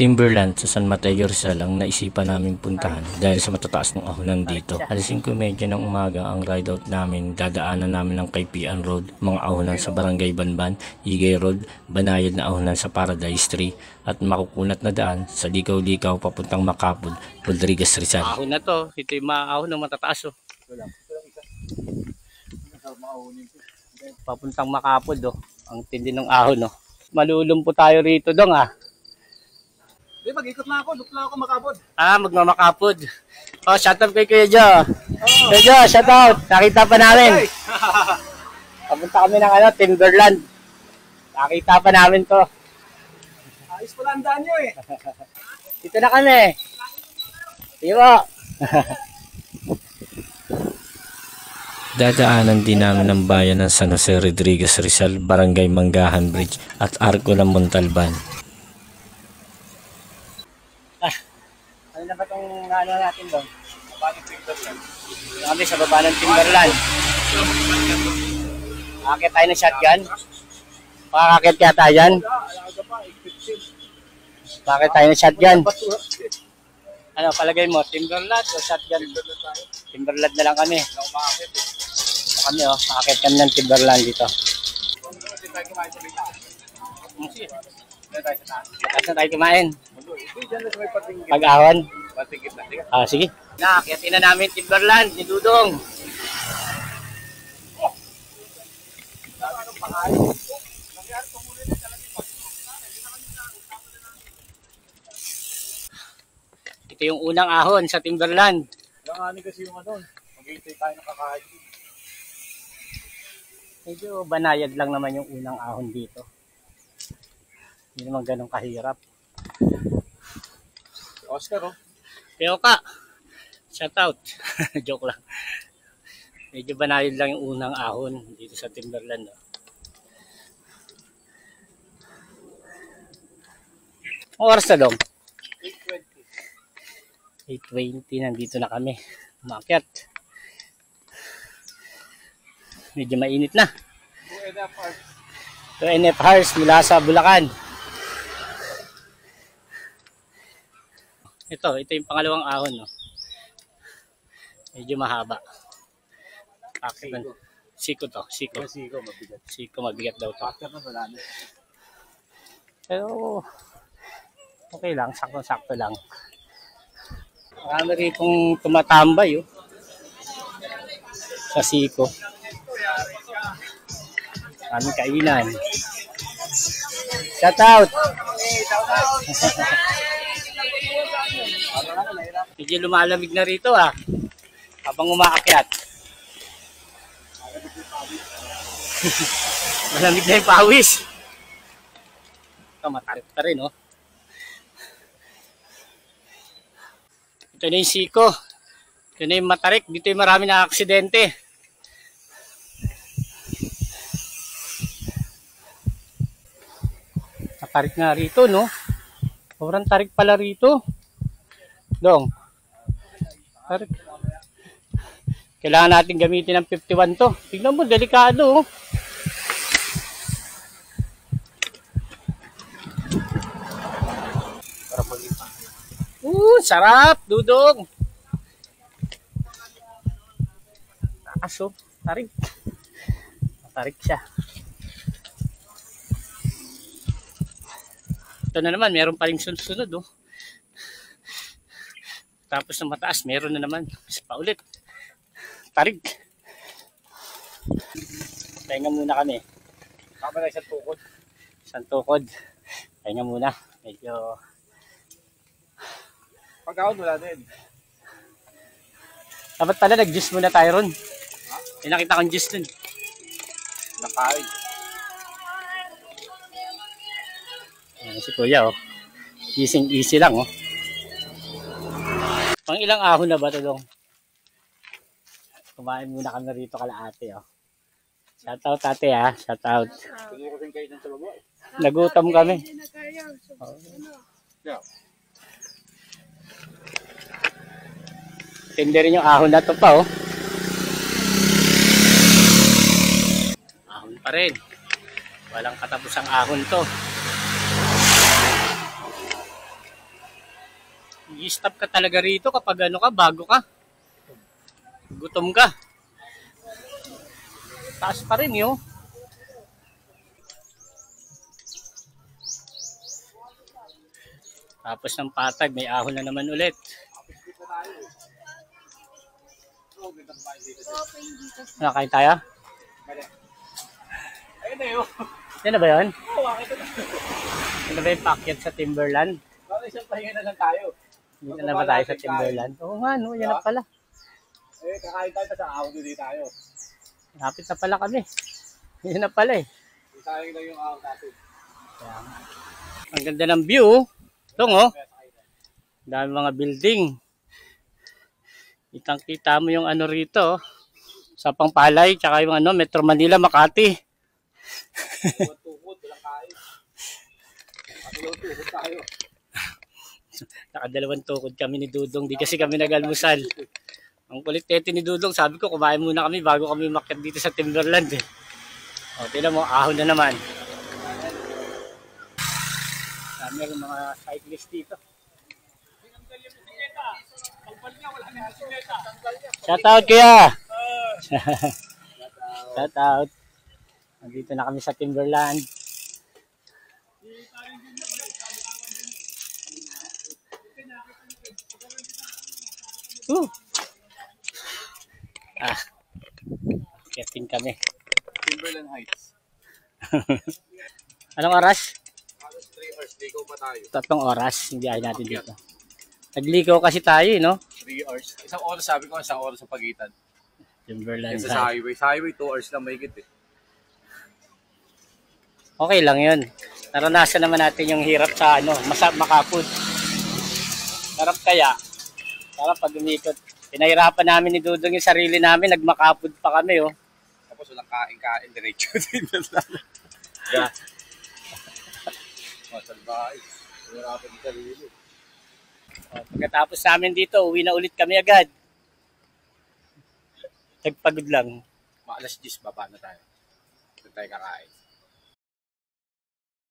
Timberland sa San Mateo Rizal ang naisipan namin puntahan dahil sa matataas ng ahonan dito. Alas 5:30 ng umaga ang ride out namin, dadaanan namin ng Kaypian Road, mga ahonan sa Barangay Banban, Igay Road, banayad na ahonan sa Paradise Tree at makukunat na daan sa Likaw-Likaw papuntang Macapod, Rodriguez Rizal. Ahon na to, ito yung mga ahon ng matataas oh. Papuntang Macapod oh, ang tindi ng ahon oh. Malulumpo tayo rito dong ah. Di, mag-ikot na ako. Dukla ako Macapod. Ah, magmamakapod. Oh, shout out kay Kuya Jo. Kuya Jo, shout out. Nakita pa namin. Papunta kami ng Timberland. Nakita pa namin to. Ayos pala ang daan nyo eh. Dito na kami. Sige po. Dadaanan din namin ang bayan ng San Jose Rodriguez Rizal, Barangay Manggahan Bridge at Arco ng Montalban. Ano na ba itong ano natin doon? Baba ng Timberland. Kami sa baba ng Timberland. Akit tayo ng shotgun. Makakakit kaya yan. Bakit tayo ng shotgun? Ano palagay mo? Timberland o shotgun? Timberland na lang kami. Kami oh, akit kami ng Timberland dito. Taas na tayo kumain. Pag-ahon. Ah, sige. Nakakitin na namin Timberland ni Dudong. Ito yung unang ahon sa Timberland. Langanin kasi yung ano, mag-iintay tayo ng kakain. Medyo banayad lang naman yung unang ahon dito. Hindi naman ganun kahirap. Oscar oh. Pero ka, shout out. Joke lang. Medyo banayad lang yung unang ahon dito sa Timberland. Oh. Ang oras na dong? 8:20 nandito na kami. Umakyat. Medyo mainit na. 2.5 hours mula sa Bulacan. Ito yung pangalawang ahon, no. Medyo mahaba. Siko to, siko. Siko mabigat. Siko mabigat daw to. Factor na wala na. Pero okay lang, sakto-sakto lang. Marami ritong tumatambay oh. Sa siko. Maraming kainan. Shout out! Medyo lumalamig na rito ah. Habang umaakyat. Malamig na yung pawis. Ito matarik pa rin oh. Ito na yung siko. Ito na yung matarik. Dito yung marami na aksidente. Matarik nga rito no. Sobrang tarik pala rito. Dong. Tarik. Kailangan natin gamitin ng 51 to. Tingnan mo, delikado oh. Sarap, Dudong. Aso, tarik. Tarik siya. Ito na naman, meron pa rin sunod oh. Tapos ng mataas, meron na naman. Isa pa ulit. Tarik. Pahinga muna kami. Kama na isang tukod. Isang tukod. Pahinga muna. Medyo Pag-ahon wala din. dapat pala nag-juice muna tayo ron. May nakita kong juice dun. Nakain. Si Kuya oh. Easy lang oh. Pang ilang ahon na ba ito dong? Kumain muna kami rito kala ate oh. Shout out ate ah. Shout out. Siguro rin kayo ng talaga eh. Nagutom kami. Yeah. Tindi rin yung ahon na to pa oh. Ahon pa rin. Walang katapusang ahon to. I-stop ka talaga rito kapag ano ka, bago ka. Gutom ka. Taas pa rin yun. Tapos ng patag, may ahon na naman ulit. Nakain tayo? Ayun na yun. Yan na ba yun? Oo, akit na. Yan na ba yung packet sa Timberland? Bakit isang pahinga na lang tayo? Dito na ba tayo sa Timberland? Oo nga, no? Yan na pala. Eh, kakain tayo sa ahon din tayo. Lapit na pala kami. Yan na pala eh. Sayang lang yung ahon natin. Ang ganda ng view. Ito oh. Dami mga building. Kitang-kita mo yung ano rito. Sa Pangpalay, tsaka yung ano, Metro Manila, Makati. Tukod, walang kain. Tukod tayo. Nakadalawang tukod kami ni Dudong. Di kasi kami nag-almusal. Ang kulit ni Dudong, sabi ko, kumain muna kami bago kami umakyat dito sa Timberland eh. O, tignan mo, ahon na naman. Meron mga cyclist dito. Shout out kuya! Shout out. Nandito na kami sa Timberland. Getting kami. Timberland Heights. Anong oras? 3 hours, ligaw pa tayo. 3 oras, hindi ay natin dito. Nagligaw kasi tayo, no? 3 hours. Isang oras, sabi ko, isang oras sa pagitan. Timberland. Kasi sa highway. Sa highway, 2 hours lang mahigit eh. Okay lang yun. Naranasan naman natin yung hirap sa ano, makapod. Sarap kaya. Sarap pag umikot. Pinahirapan namin ni Dudong yung sarili namin, nagmakapod pa kami, oh. Tapos walang kain-kain, diretso din na lang. Yeah. Masalbahay. Hirapan yung sarili. Pagkatapos namin dito, uwi na ulit kami agad. Nagpagod lang. Maalas 10, baba na tayo. Doon tayo kakain.